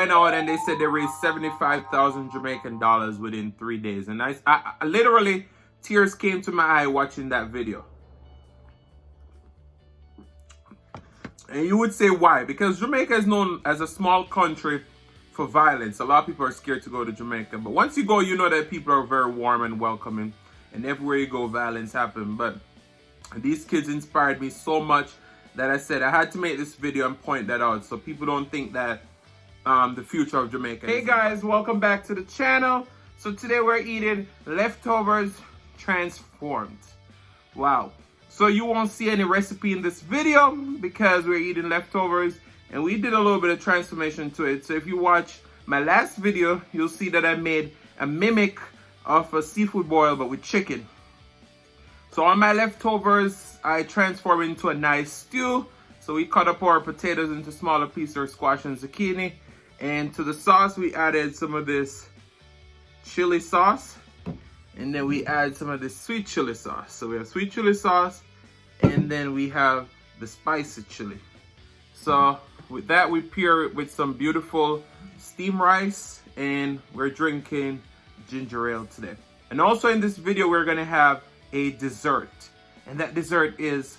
went out and they said they raised 75,000 Jamaican dollars within 3 days. And I literally, tears came to my eye watching that video. And you would say why? Because Jamaica is known as a small country for violence. A lot of people are scared to go to Jamaica. But once you go, you know that people are very warm and welcoming. And everywhere you go, violence happens. But these kids inspired me so much that I said I had to make this video and point that out so people don't think that the future of Jamaica. Hey guys, welcome back to the channel. So today we're eating leftovers transformed. Wow. So you won't see any recipe in this video because we're eating leftovers and we did a little bit of transformation to it. So if you watch my last video, you'll see that I made a mimic of a seafood boil but with chicken. So on my leftovers, I transformed into a nice stew. So we cut up our potatoes into smaller pieces of squash and zucchini. And to the sauce, we added some of this chili sauce. And then we add some of this sweet chili sauce. So we have sweet chili sauce. And then we have the spicy chili. So with that, we pair it with some beautiful steamed rice. And we're drinking ginger ale today. And also in this video, we're going to have a dessert. And that dessert is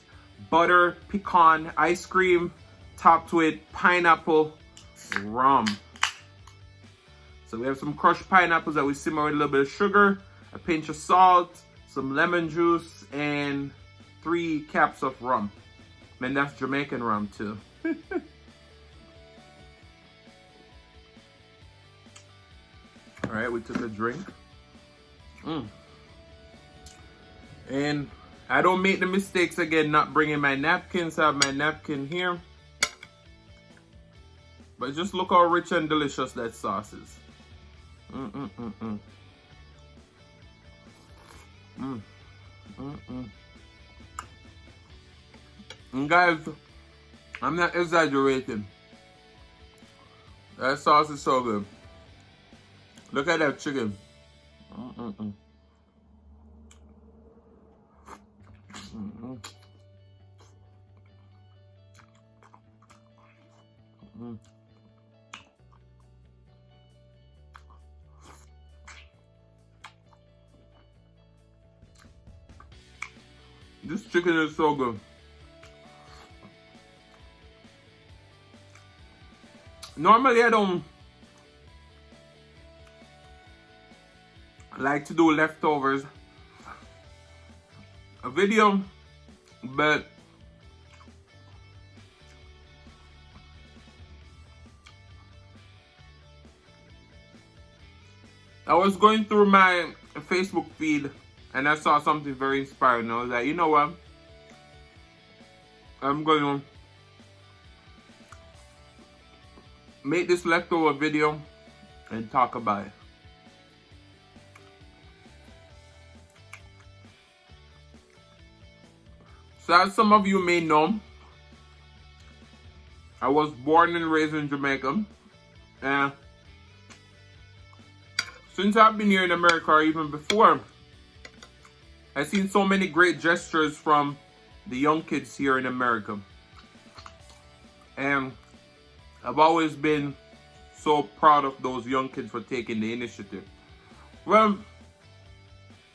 butter pecan ice cream topped with pineapple rum. So we have some crushed pineapples that we simmer with a little bit of sugar, a pinch of salt, some lemon juice, and 3 caps of rum. Man, that's Jamaican rum too. All right, we took a drink. And I don't make the mistakes again not bringing my napkins. I have my napkin here. But just look how rich and delicious that sauce is. And guys, I'm not exaggerating. That sauce is so good. Look at that chicken. This chicken is so good. Normally I don't like to do leftovers a video, but I was going through my Facebook feed and I saw something very inspiring. I was like, you know what? I'm going to make this leftover video and talk about it. So as some of you may know, I was born and raised in Jamaica. And since I've been here in America, or even before, I've seen so many great gestures from the young kids here in America. And I've always been so proud of those young kids for taking the initiative. Well,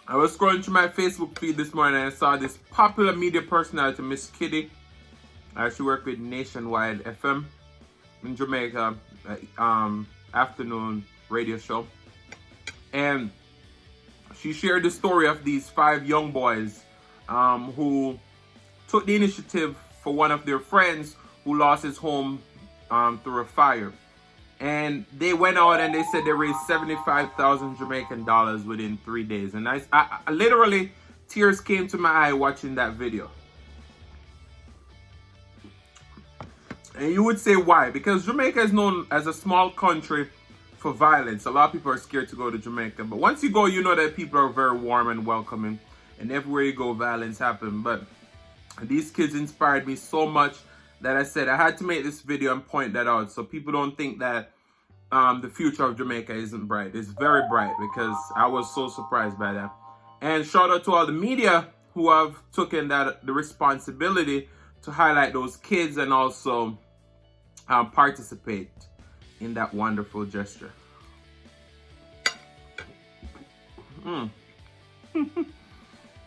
I was scrolling through my Facebook feed this morning and I saw this popular media personality, Miss Kitty. She worked with Nationwide FM in Jamaica, afternoon radio show. And she shared the story of these 5 young boys who took the initiative for one of their friends who lost his home through a fire. And they went out and they said they raised 75,000 Jamaican dollars within 3 days. And I literally, tears came to my eye watching that video. And you would say why? Because Jamaica is known as a small country for violence. A lot of people are scared to go to Jamaica. But once you go, you know that people are very warm and welcoming. And everywhere you go, violence happens. But these kids inspired me so much that I said I had to make this video and point that out so people don't think that the future of Jamaica isn't bright. It's very bright because I was so surprised by that. And shout out to all the media who have taken the responsibility to highlight those kids and also participate in that wonderful gesture. Mm. Mm,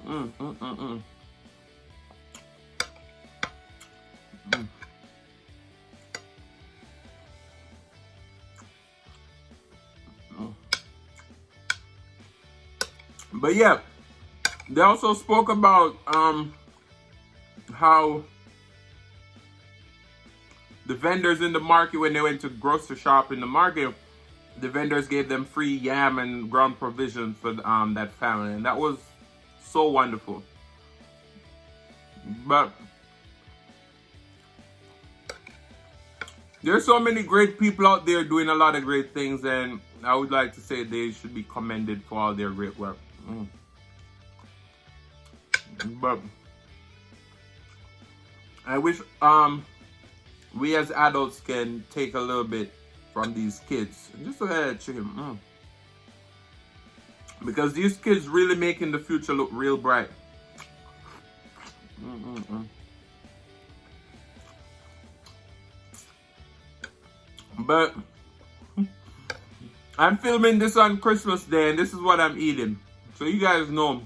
mm, mm, mm. Mm. Mm. But yeah, they also spoke about how the vendors in the market, when they went to grocery shop in the market, the vendors gave them free yam and ground provisions for that family, and that was so wonderful. But there's so many great people out there doing a lot of great things, and I would like to say they should be commended for all their great work. But I wish we as adults can take a little bit from these kids and just let it chicken. Because these kids really making the future look real bright. But I'm filming this on Christmas Day, and this is what I'm eating. So you guys know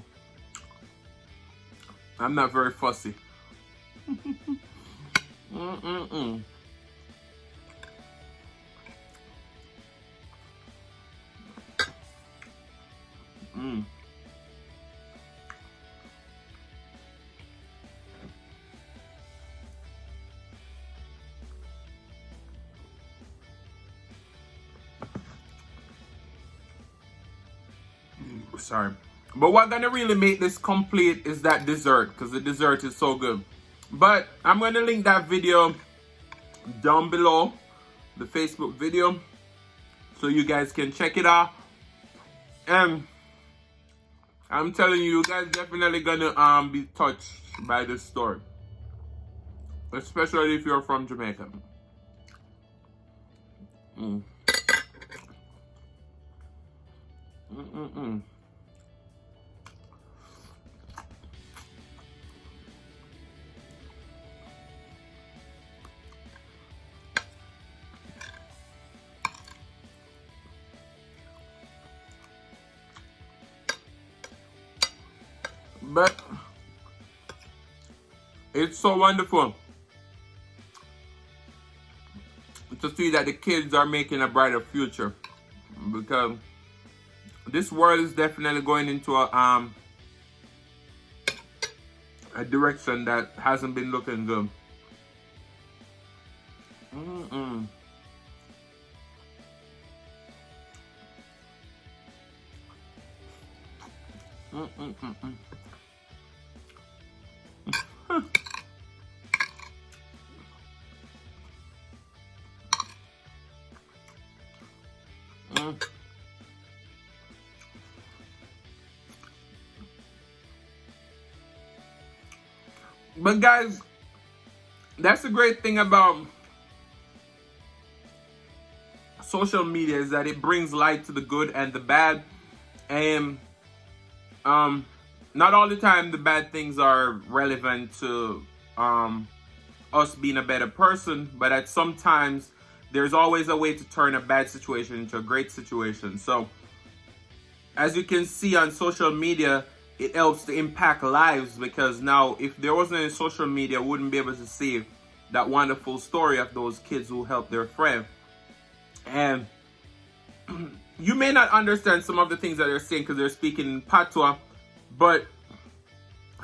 I'm not very fussy. Sorry. But what gonna really make this complete is that dessert, because the dessert is so good. But I'm gonna link that video down below, the Facebook video, so you guys can check it out. And I'm telling you, you guys definitely gonna be touched by this story, especially if you're from Jamaica. But it's so wonderful to see that the kids are making a brighter future, because this world is definitely going into a direction that hasn't been looking good. But guys, that's the great thing about social media, is that it brings light to the good and the bad. And not all the time the bad things are relevant to us being a better person, but at sometimes there's always a way to turn a bad situation into a great situation. So as you can see on social media, it helps to impact lives, because now if there wasn't any social media, we wouldn't be able to see that wonderful story of those kids who helped their friend. And you may not understand some of the things that they're saying because they're speaking in patois, but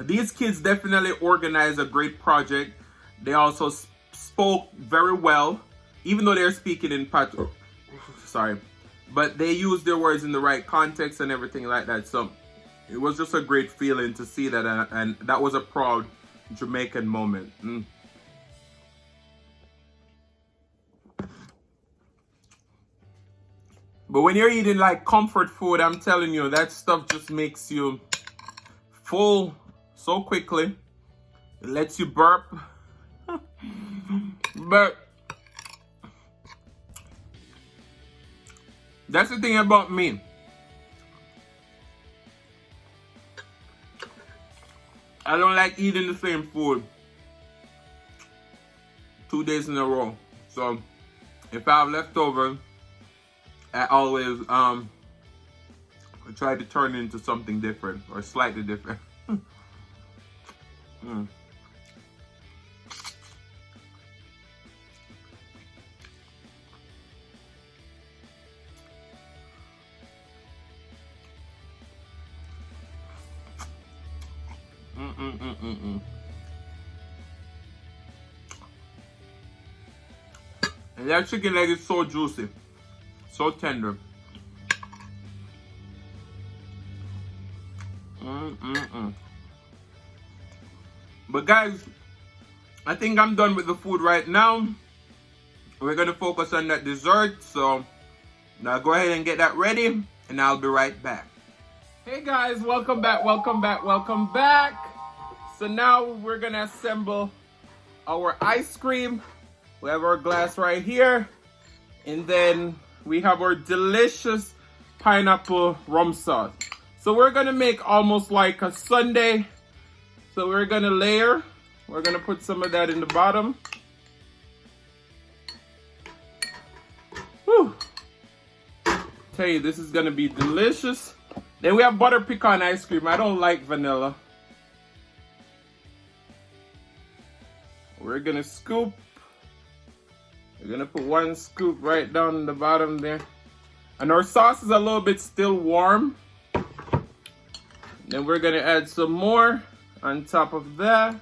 these kids definitely organized a great project. They also spoke very well, even though they're speaking in patois. Sorry. But they used their words in the right context and everything like that. So it was just a great feeling to see that, and that was a proud Jamaican moment. But when you're eating like comfort food, I'm telling you, that stuff just makes you full so quickly. It lets you burp. But that's the thing about me. I don't like eating the same food 2 days in a row. So if I have leftover, I always try to turn it into something different or slightly different. Mm. And that chicken leg is so juicy, so tender. But guys, I think I'm done with the food right now. We're gonna focus on that dessert, so now go ahead and get that ready, and I'll be right back. Hey guys, welcome back, welcome back, welcome back. So now we're gonna assemble our ice cream. We have our glass right here, and then we have our delicious pineapple rum sauce. So we're gonna make almost like a sundae. So we're gonna layer. We're gonna put some of that in the bottom. Whew. Tell you, this is gonna be delicious. Then we have butter pecan ice cream. I don't like vanilla. We're gonna scoop. We're gonna put one scoop right down the bottom there. And our sauce is a little bit still warm. Then we're gonna add some more on top of that.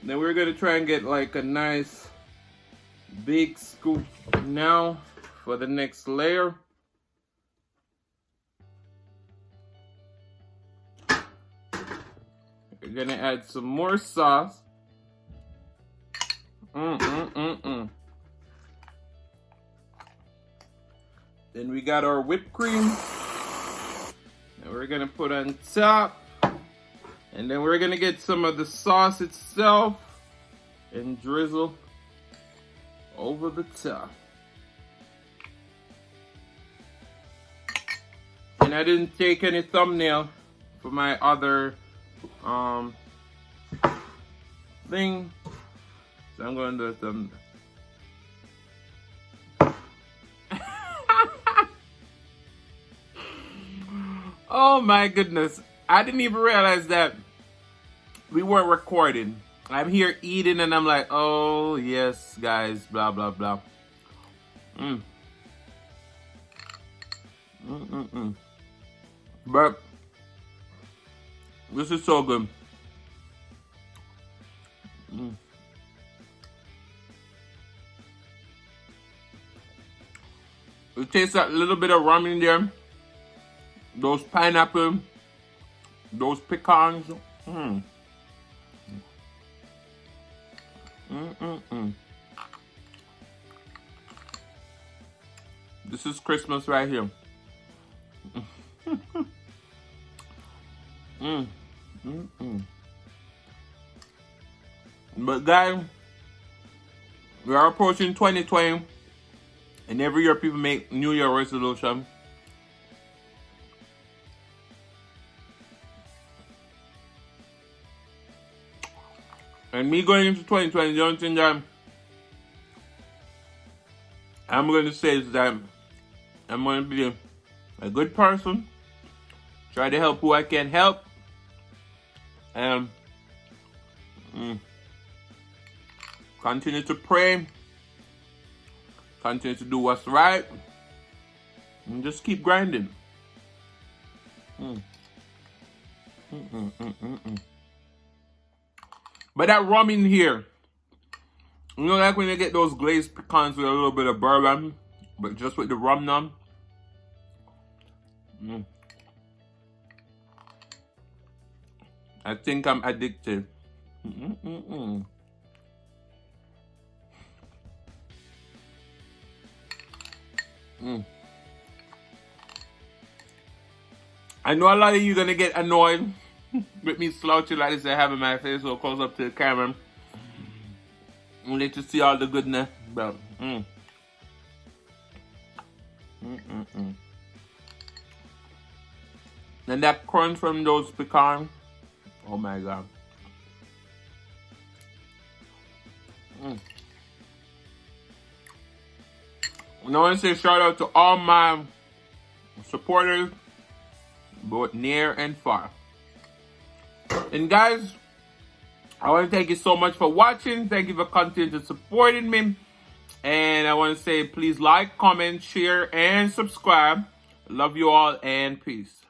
Then we're gonna try and get like a nice big scoop now for the next layer. We're gonna add some more sauce. Then we got our whipped cream that we're gonna put on top. And then we're gonna get some of the sauce itself and drizzle over the top. And I didn't take any thumbnail for my other thing, so I'm going to do a thumbnail. Oh my goodness, I didn't even realize that we weren't recording. I'm here eating and I'm like, oh yes guys, blah blah blah. But this is so good. It tastes that little bit of rum in there. Those pineapple, those pecans. This is Christmas right here. But guys, we are approaching 2020, and every year people make New Year resolution. And me going into 2020, the only thing that I'm going to say is that I'm going to be a good person, try to help who I can help, and continue to pray, continue to do what's right, and just keep grinding. But that rum in here, you know, like when you get those glazed pecans with a little bit of bourbon, but just with the rum now. I think I'm addicted. I know a lot of you gonna get annoyed with me slouching like this I have in my face so close up to the camera and let you see all the goodness, but and that crunch from those pecans, oh my god. And I want to say shout out to all my supporters, both near and far. And guys, I want to thank you so much for watching. Thank you for continuing to supporting me. And I want to say please like, comment, share, and subscribe. Love you all and peace.